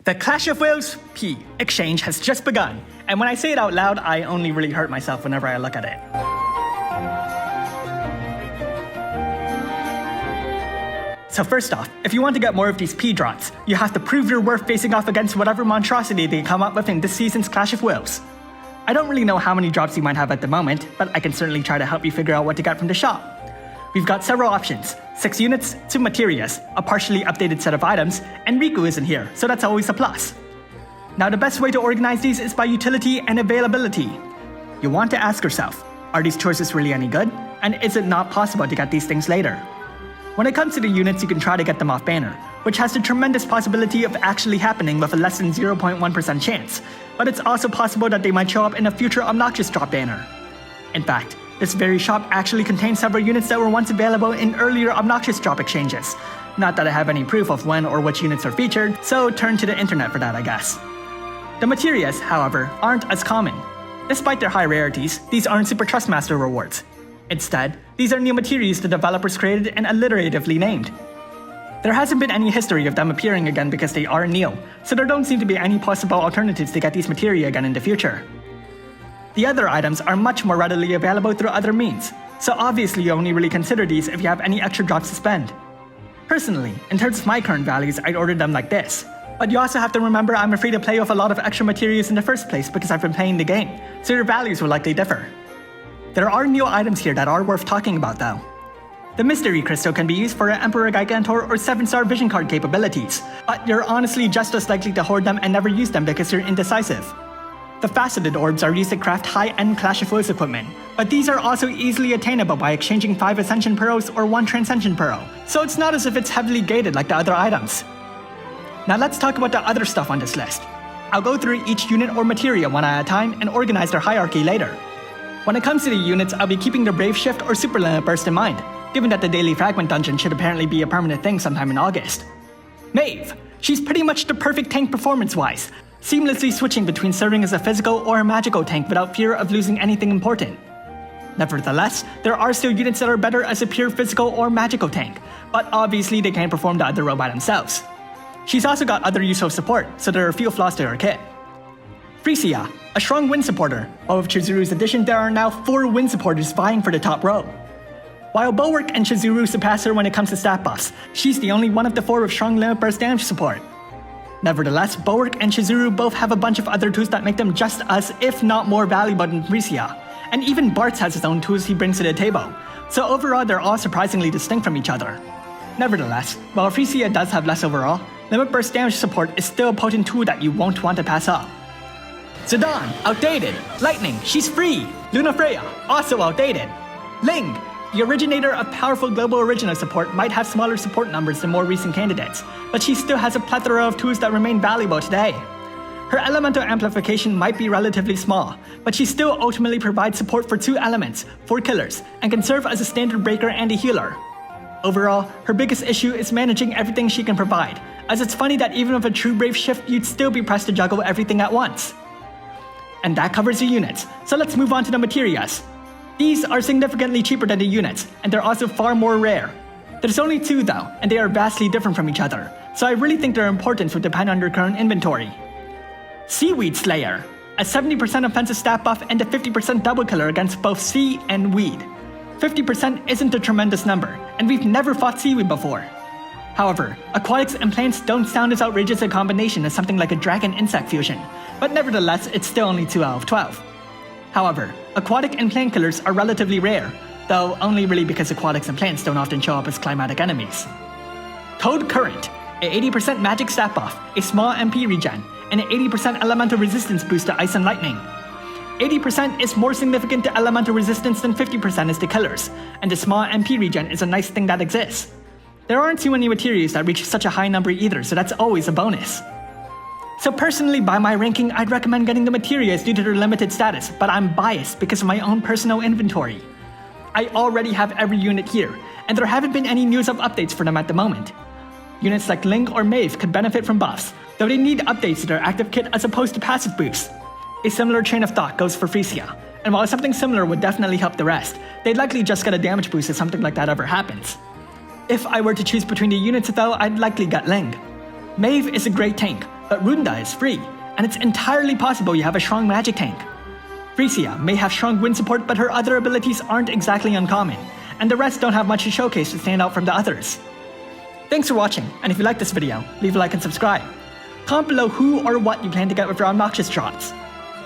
The Clash of Wills P exchange has just begun, and when I say it out loud, I only really hurt myself whenever I look at it. So first off, if you want to get more of these P drops, you have to prove your worth facing off against whatever monstrosity they come up with in this season's Clash of Wills. I don't really know how many drops you might have at the moment, but I can certainly try to help you figure out what to get from the shop. We've got several options, 6 units, 2 Materias, a partially updated set of items, and Riku isn't here, so that's always a plus. Now the best way to organize these is by utility and availability. You want to ask yourself, are these choices really any good? And is it not possible to get these things later? When it comes to the units, you can try to get them off banner, which has the tremendous possibility of actually happening with a less than 0.1% chance, but it's also possible that they might show up in a future Obnoxious Drop banner. In fact, this very shop actually contains several units that were once available in earlier Obnoxious Drop exchanges. Not that I have any proof of when or which units are featured, so turn to the internet for that, I guess. The Materias, however, aren't as common. Despite their high rarities, these aren't Super Trustmaster rewards. Instead, these are new Materias the developers created and alliteratively named. There hasn't been any history of them appearing again because they are new, so there don't seem to be any possible alternatives to get these Materia again in the future. The other items are much more readily available through other means, so obviously you only really consider these if you have any extra drops to spend. Personally, in terms of my current values, I'd order them like this, but you also have to remember I'm free to play with a lot of extra Materias in the first place because I've been playing the game, so your values will likely differ. There are new items here that are worth talking about though. The Mystery Crystal can be used for Emperor Gigantor or 7-star Vision Card capabilities, but you're honestly just as likely to hoard them and never use them because you're indecisive. The Faceted Orbs are used to craft high-end Clash of Wills equipment, but these are also easily attainable by exchanging 5 Ascension Pearls or 1 Transcension Pearl, so it's not as if it's heavily gated like the other items. Now let's talk about the other stuff on this list. I'll go through each unit or Materia one at a time and organize their hierarchy later. When it comes to the units, I'll be keeping the Brave Shift or Super Limit Burst in mind, given that the Daily Fragment Dungeon should apparently be a permanent thing sometime in August. Maeve! She's pretty much the perfect tank performance-wise, seamlessly switching between serving as a physical or a magical tank without fear of losing anything important. Nevertheless, there are still units that are better as a pure physical or magical tank, but obviously they can't perform the other role by themselves. She's also got other useful support, so there are a few flaws to her kit. Frisia, a strong wind supporter, while with Chizuru's addition there are now 4 wind supporters vying for the top row. While Bulwark and Chizuru surpass her when it comes to stat buffs, she's the only one of the 4 with strong limit burst damage support. Nevertheless, Bulwark and Chizuru both have a bunch of other tools that make them just as, if not more valuable than Frisia, and even Bartz has his own tools he brings to the table, so overall they're all surprisingly distinct from each other. Nevertheless, while Frisia does have less overall, limit burst damage support is still a potent tool that you won't want to pass up. Zidane, outdated. Lightning, she's free. Lunafreya, also outdated. Ling, the originator of powerful global original support, might have smaller support numbers than more recent candidates, but she still has a plethora of tools that remain valuable today. Her elemental amplification might be relatively small, but she still ultimately provides support for 2 elements, 4 killers, and can serve as a standard breaker and a healer. Overall, her biggest issue is managing everything she can provide, as it's funny that even with a true Brave Shift, you'd still be pressed to juggle everything at once. And that covers the units, so let's move on to the Materias. These are significantly cheaper than the units, and they're also far more rare. There's only 2 though, and they are vastly different from each other, so I really think their importance would depend on your current inventory. Seaweed Slayer, a 70% offensive stat buff and a 50% double killer against both sea and weed. 50% isn't a tremendous number, and we've never fought seaweed before. However, aquatics and plants don't sound as outrageous a combination as something like a dragon-insect fusion, but nevertheless it's still only 2 out of 12. However, aquatic and plant killers are relatively rare, though only really because aquatics and plants don't often show up as climatic enemies. Toad Current, a 80% magic stat buff, a small MP regen, and an 80% elemental resistance boost to ice and lightning. 80% is more significant to elemental resistance than 50% is to killers, and the small MP regen is a nice thing that exists. There aren't too many Materias that reach such a high number either, so that's always a bonus. So personally, by my ranking, I'd recommend getting the Materias due to their limited status, but I'm biased because of my own personal inventory. I already have every unit here, and there haven't been any news of updates for them at the moment. Units like Ling or Maeve could benefit from buffs, though they need updates to their active kit as opposed to passive boosts. A similar train of thought goes for Frisia, and while something similar would definitely help the rest, they'd likely just get a damage boost if something like that ever happens. If I were to choose between the units though, I'd likely get Ling. Maeve is a great tank, but Runda is free, and it's entirely possible you have a strong magic tank. Frisia may have strong wind support, but her other abilities aren't exactly uncommon, and the rest don't have much to showcase to stand out from the others. Thanks for watching, and if you liked this video, leave a like and subscribe. Comment below who or what you plan to get with your Obnoxious Drops.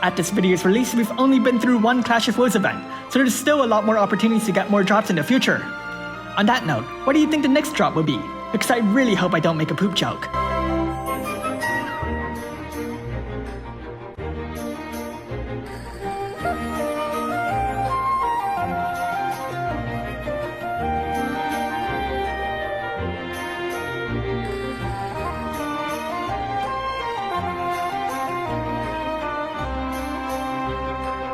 At this video's release, we've only been through one Clash of Wills event, so there's still a lot more opportunities to get more drops in the future. On that note, what do you think the next drop will be? Because I really hope I don't make a poop joke.